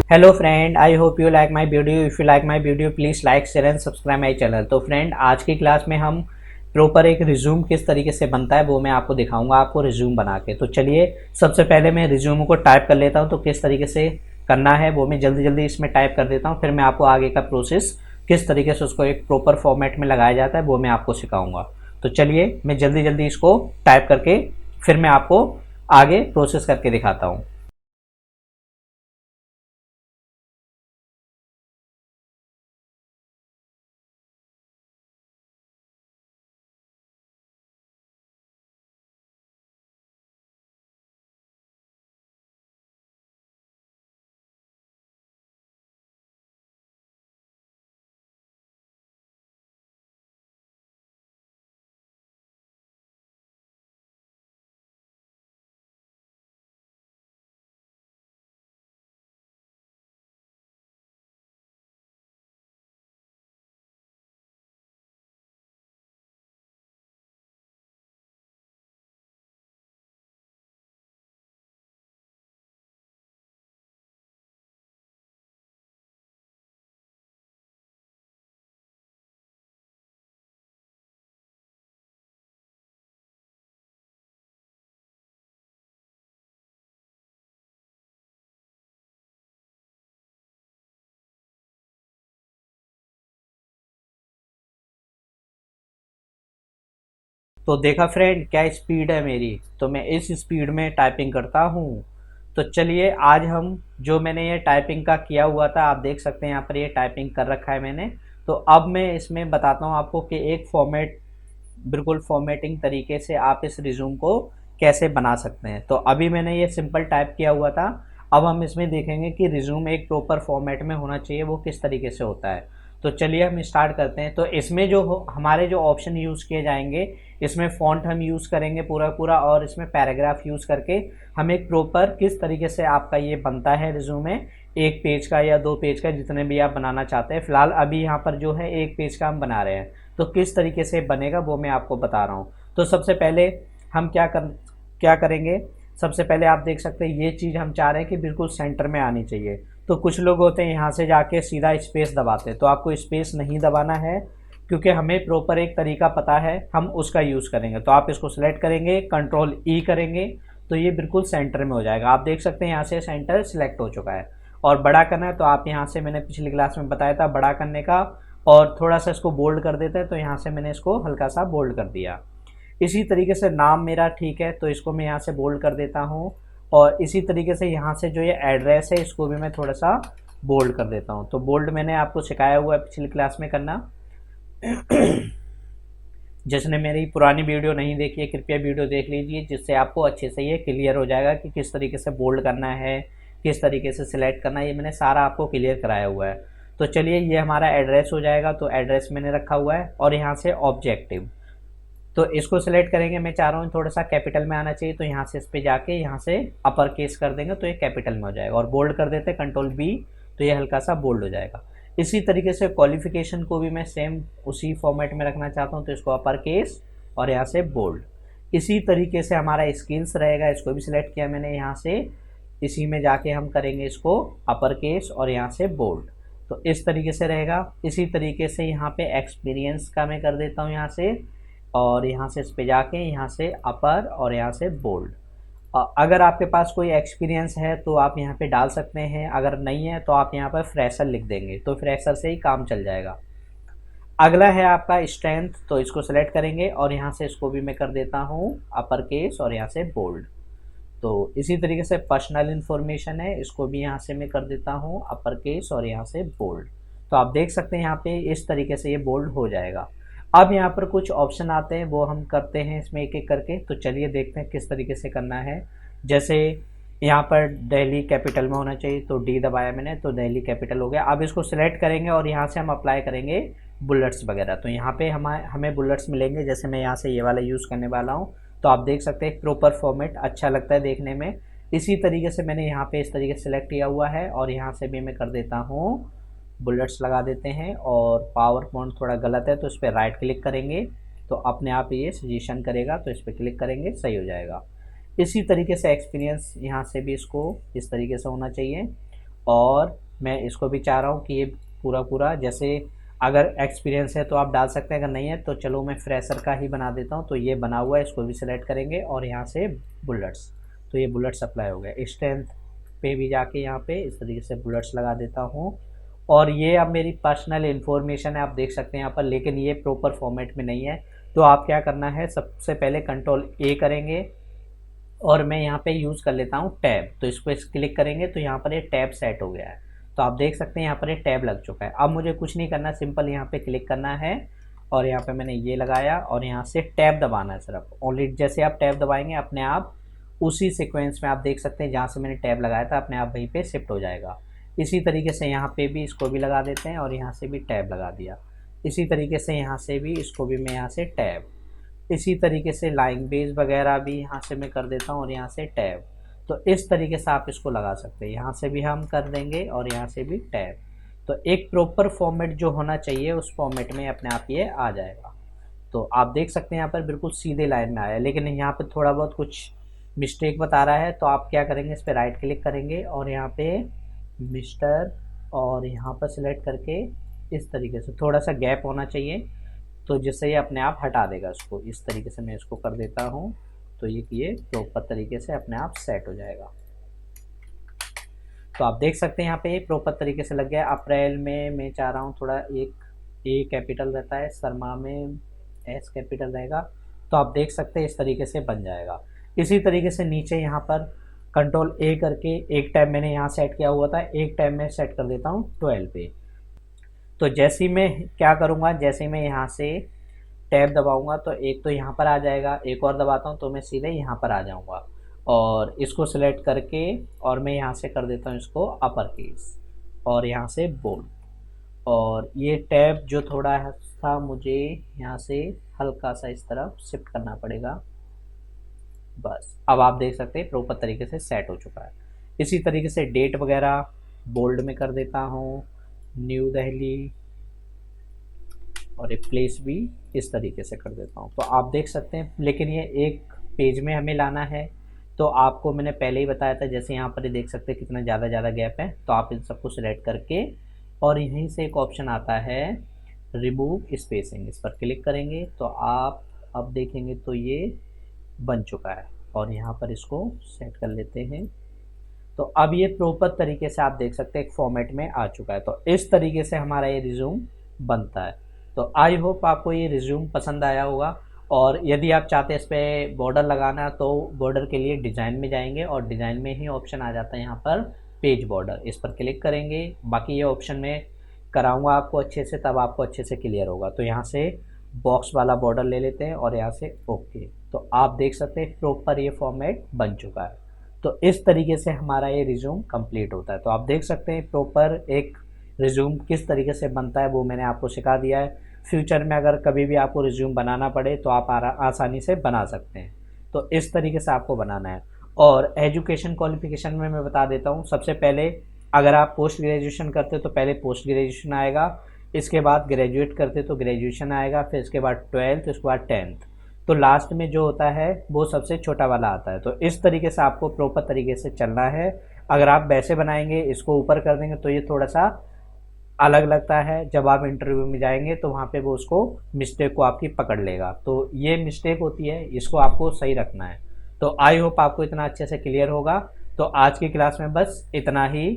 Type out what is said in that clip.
Hello friend, I hope you like my video. If you like my video please like share and subscribe my channel. तो friend, आज की class में हम proper एक resume किस तरीके से बनता है वो मैं आपको दिखाऊंगा, आपको रिज्यूम बना के। तो चलिए, सबसे पहले मैं रिज्यूम को टाइप कर लेता हूं। तो किस तरीके से करना है वो मैं जल्दी जल्दी इसमें टाइप कर देता हूँ, फिर मैं आपको आगे का प्रोसेस किस तरीके से उसको एक प्रॉपर फॉर्मेट में लगाया जाता है वो मैं आपको सिखाऊंगा। तो चलिए, मैं जल्दी जल्दी इसको टाइप करके फिर मैं आपको आगे प्रोसेस करके दिखाता हूँ। तो देखा फ्रेंड, क्या स्पीड है मेरी। तो मैं इस स्पीड में टाइपिंग करता हूँ। तो चलिए, आज हम जो मैंने ये टाइपिंग का किया हुआ था, आप देख सकते हैं यहाँ पर ये टाइपिंग कर रखा है मैंने। तो अब मैं इसमें बताता हूँ आपको कि एक फॉर्मेट, बिल्कुल फॉर्मेटिंग तरीके से आप इस रिज्यूम को कैसे बना सकते हैं। तो अभी मैंने ये सिंपल टाइप किया हुआ था। अब हम इसमें देखेंगे कि रिज्यूम एक प्रॉपर फॉर्मेट में होना चाहिए, वो किस तरीके से होता है। तो चलिए हम स्टार्ट करते हैं। तो इसमें जो हमारे जो ऑप्शन यूज़ किए जाएंगे, इसमें फ़ॉन्ट हम यूज़ करेंगे पूरा पूरा, और इसमें पैराग्राफ यूज़ करके हम एक प्रॉपर किस तरीके से आपका ये बनता है रिज्यूमे, एक पेज का या 2 पेज का, जितने भी आप बनाना चाहते हैं। फिलहाल अभी यहाँ पर जो है 1 पेज का हम बना रहे हैं। तो किस तरीके से बनेगा वो मैं आपको बता रहा हूँ। तो सबसे पहले हम क्या करेंगे। सबसे पहले आप देख सकते हैं ये चीज़ हम चाह रहे हैं कि बिल्कुल सेंटर में आनी चाहिए। तो कुछ लोग होते हैं यहाँ से जाके सीधा स्पेस दबाते हैं, तो आपको स्पेस नहीं दबाना है, क्योंकि हमें प्रॉपर एक तरीका पता है, हम उसका यूज़ करेंगे। तो आप इसको सिलेक्ट करेंगे, कंट्रोल ई करेंगे, तो ये बिल्कुल सेंटर में हो जाएगा। आप देख सकते हैं यहाँ से सेंटर सिलेक्ट हो चुका है। और बड़ा करना है तो आप यहाँ से, मैंने पिछली क्लास में बताया था बड़ा करने का, और थोड़ा सा इसको बोल्ड कर देते हैं। तो यहाँ से मैंने इसको हल्का सा बोल्ड कर दिया। इसी तरीके से नाम मेरा ठीक है, तो इसको मैं यहाँ से बोल्ड कर देता हूँ। और इसी तरीके से यहाँ से जो ये एड्रेस है, इसको भी मैं थोड़ा सा बोल्ड कर देता हूँ। तो बोल्ड मैंने आपको सिखाया हुआ है पिछली क्लास में करना। जिसने मेरी पुरानी वीडियो नहीं देखी है, कृपया वीडियो देख लीजिए, जिससे आपको अच्छे से ये क्लियर हो जाएगा कि किस तरीके से बोल्ड करना है, किस तरीके से सिलेक्ट करना है। ये मैंने सारा आपको क्लियर कराया हुआ है। तो चलिए, ये हमारा एड्रेस हो जाएगा। तो एड्रेस मैंने रखा हुआ है, और यहाँ से ऑब्जेक्टिव, तो इसको सिलेक्ट करेंगे। मैं चाह रहा हूँ थोड़ा सा कैपिटल में आना चाहिए, तो यहाँ से इस पर जाके यहाँ से अपर केस कर देंगे, तो ये कैपिटल में हो जाएगा। और बोल्ड कर देते हैं कंट्रोल बी, तो ये हल्का सा बोल्ड हो जाएगा। इसी तरीके से क्वालिफिकेशन को भी मैं सेम उसी फॉर्मेट में रखना चाहता हूँ, तो इसको अपर केस और यहाँ से बोल्ड। इसी तरीके से हमारा स्किल्स रहेगा, इसको भी सिलेक्ट किया मैंने यहाँ से। इसी में जाके हम करेंगे इसको अपर केस और यहाँ से बोल्ड। तो इस तरीके से रहेगा। इसी तरीके से यहाँ पे एक्सपीरियंस का मैं कर देता हूँ यहाँ से, और यहाँ से इस पे जाके यहाँ से अपर और यहाँ से बोल्ड। अगर आपके पास कोई एक्सपीरियंस है तो आप यहाँ पे डाल सकते हैं, अगर नहीं है तो आप यहाँ पर फ्रेशर लिख देंगे, तो फ्रेशर से ही काम चल जाएगा। अगला है आपका स्ट्रेंथ, तो इसको सेलेक्ट करेंगे और यहाँ से इसको भी मैं कर देता हूँ अपर केस और यहाँ से बोल्ड। तो इसी तरीके से पर्सनल इन्फॉर्मेशन है, इसको भी यहाँ से मैं कर देता हूँ अपर केस और यहाँ से बोल्ड। तो आप देख सकते हैं यहाँ पे इस तरीके से ये बोल्ड हो जाएगा। अब यहाँ पर कुछ ऑप्शन आते हैं, वो हम करते हैं इसमें एक एक करके। तो चलिए देखते हैं किस तरीके से करना है। जैसे यहाँ पर दिल्ली कैपिटल में होना चाहिए, तो डी दबाया मैंने, तो दिल्ली कैपिटल हो गया। अब इसको सिलेक्ट करेंगे और यहाँ से हम अप्लाई करेंगे बुलेट्स वगैरह। तो यहाँ पे हमें बुलेट्स मिलेंगे, जैसे मैं यहाँ से ये वाला यूज़ करने वाला हूँ। तो आप देख सकते हैं प्रॉपर फॉर्मेट अच्छा लगता है देखने में। इसी तरीके से मैंने यहाँ पे इस तरीके से सिलेक्ट किया हुआ है, और यहाँ से भी मैं कर देता हूँ बुलेट्स लगा देते हैं। और पावर पॉइंट थोड़ा गलत है, तो इस पर राइट क्लिक करेंगे, तो अपने आप ये सजेशन करेगा, तो इस पर क्लिक करेंगे, सही हो जाएगा। इसी तरीके से एक्सपीरियंस यहाँ से भी इसको इस तरीके से होना चाहिए। और मैं इसको भी चाह रहा हूँ कि ये पूरा जैसे अगर एक्सपीरियंस है तो आप डाल सकते हैं, अगर नहीं है तो चलो मैं फ्रेशर का ही बना देता हूँ। तो ये बना हुआ है, इसको भी सिलेक्ट करेंगे और यहाँ से बुलेट्स, तो ये बुलेट्स अप्लाई हो गया। स्ट्रेंथ पे भी जाके यहाँ पे इस तरीके से बुलेट्स लगा देता हूँ। और ये अब मेरी पर्सनल इन्फॉर्मेशन है, आप देख सकते हैं यहाँ पर, लेकिन ये प्रॉपर फॉर्मेट में नहीं है। तो आप क्या करना है, सबसे पहले कंट्रोल ए करेंगे और मैं यहाँ पे यूज़ कर लेता हूँ टैब। तो इसको क्लिक करेंगे तो यहाँ पर ये टैब सेट हो गया है। तो आप देख सकते हैं यहाँ पर ये टैब लग चुका है। अब मुझे कुछ नहीं करना, सिंपल यहाँ पे क्लिक करना है और यहाँ पे मैंने ये लगाया और यहाँ से टैब दबाना है सिर्फ। ओनली जैसे आप टैब दबाएंगे अपने आप उसी सीक्वेंस में आप देख सकते हैं जहाँ से मैंने टैब लगाया था अपने आप वहीं पे शिफ्ट हो जाएगा। इसी तरीके से यहाँ पे भी इसको भी लगा देते हैं और यहाँ से भी टैब लगा दिया। इसी तरीके से यहाँ से भी इसको भी मैं यहाँ से टैब, इसी तरीके से लाइन बेस वगैरह भी यहाँ से मैं कर देता हूँ और यहाँ से टैब। तो इस तरीके से आप इसको लगा सकते हैं, यहाँ से भी हम कर देंगे और यहाँ से भी टैब। तो एक प्रॉपर फॉर्मेट जो होना चाहिए उस फॉर्मेट में अपने आप ये आ जाएगा। तो आप देख सकते हैं यहाँ पर बिल्कुल सीधे लाइन में आया, लेकिन यहाँ पर थोड़ा बहुत कुछ मिस्टेक बता रहा है। तो आप क्या करेंगे, इस पर राइट क्लिक करेंगे और यहाँ पे मिस्टर और यहाँ पर सिलेक्ट करके इस तरीके से थोड़ा सा गैप होना चाहिए, तो जिससे ये अपने आप हटा देगा इसको। इस तरीके से मैं इसको कर देता हूँ तो ये प्रॉपर तरीके से अपने आप सेट हो जाएगा। तो आप देख सकते हैं यहाँ पे प्रॉपर तरीके से लग गया। अप्रैल में मैं चाह रहा हूँ थोड़ा एक ए कैपिटल रहता है, शर्मा में एस कैपिटल रहेगा। तो आप देख सकते हैं इस तरीके से बन जाएगा। इसी तरीके से नीचे यहाँ पर कंट्रोल ए करके एक टैब मैंने यहाँ सेट किया हुआ था, एक टैब में सेट कर देता हूँ 12 पे। तो जैसे ही मैं क्या करूँगा, जैसे ही मैं यहाँ से टैब दबाऊंगा तो एक तो यहाँ पर आ जाएगा, एक और दबाता हूँ तो मैं सीधे यहाँ पर आ जाऊँगा और इसको सिलेक्ट करके और मैं यहाँ से कर देता हूँ इसको अपर केस और यहाँ से बोल्ड। और ये टैब जो थोड़ा सा मुझे यहाँ से हल्का सा इस तरफ शिफ्ट करना पड़ेगा। बस अब आप देख सकते हैं प्रॉपर तरीके से सेट हो चुका है। इसी तरीके से डेट वगैरह बोल्ड में कर देता हूँ, न्यू दिल्ली, और एक प्लेस भी इस तरीके से कर देता हूँ। तो आप देख सकते हैं, लेकिन ये एक पेज में हमें लाना है। तो आपको मैंने पहले ही बताया था, जैसे यहाँ पर ये देख सकते हैं कितना ज़्यादा गैप है। तो आप इन सबको सिलेक्ट करके और यहीं से एक ऑप्शन आता है रिमूव स्पेसिंग, इस पर क्लिक करेंगे तो आप अब देखेंगे तो ये बन चुका है और यहाँ पर इसको सेट कर लेते हैं। तो अब ये प्रॉपर तरीके से आप देख सकते हैं एक फॉर्मेट में आ चुका है। तो इस तरीके से हमारा ये रिज्यूम बनता है। तो आई होप आपको ये रिज्यूम पसंद आया होगा। और यदि आप चाहते हैं इस पर बॉर्डर लगाना तो बॉर्डर के लिए डिज़ाइन में जाएंगे और डिज़ाइन में ही ऑप्शन आ जाता है यहाँ पर पेज बॉर्डर, इस पर क्लिक करेंगे। बाकी ये ऑप्शन में कराऊंगा आपको अच्छे से, तब आपको अच्छे से क्लियर होगा। तो यहाँ से बॉक्स वाला बॉर्डर ले लेते हैं और यहाँ से ओके। तो आप देख सकते हैं प्रॉपर ये फॉर्मेट बन चुका है। तो इस तरीके से हमारा ये रिज्यूम कंप्लीट होता है। तो आप देख सकते हैं प्रॉपर एक रिज्यूम किस तरीके से बनता है वो मैंने आपको सिखा दिया है। फ्यूचर में अगर कभी भी आपको रिज्यूम बनाना पड़े तो आप आसानी से बना सकते हैं। तो इस तरीके से आपको बनाना है। और एजुकेशन क्वालिफिकेशन में मैं बता देता हूँ, सबसे पहले अगर आप पोस्ट ग्रेजुएशन करते तो पहले पोस्ट ग्रेजुएशन आएगा, इसके बाद ग्रेजुएट करते तो ग्रेजुएशन आएगा, फिर इसके बाद 12th, उसके बाद 10th। तो लास्ट में जो होता है वो सबसे छोटा वाला आता है। तो इस तरीके से आपको प्रॉपर तरीके से चलना है। अगर आप वैसे बनाएंगे, इसको ऊपर कर देंगे तो ये थोड़ा सा अलग लगता है। जब आप इंटरव्यू में जाएंगे तो वहाँ पे वो उसको मिस्टेक को आपकी पकड़ लेगा। तो ये मिस्टेक होती है, इसको आपको सही रखना है। तो आई होप आपको इतना अच्छे से क्लियर होगा। तो आज की क्लास में बस इतना ही।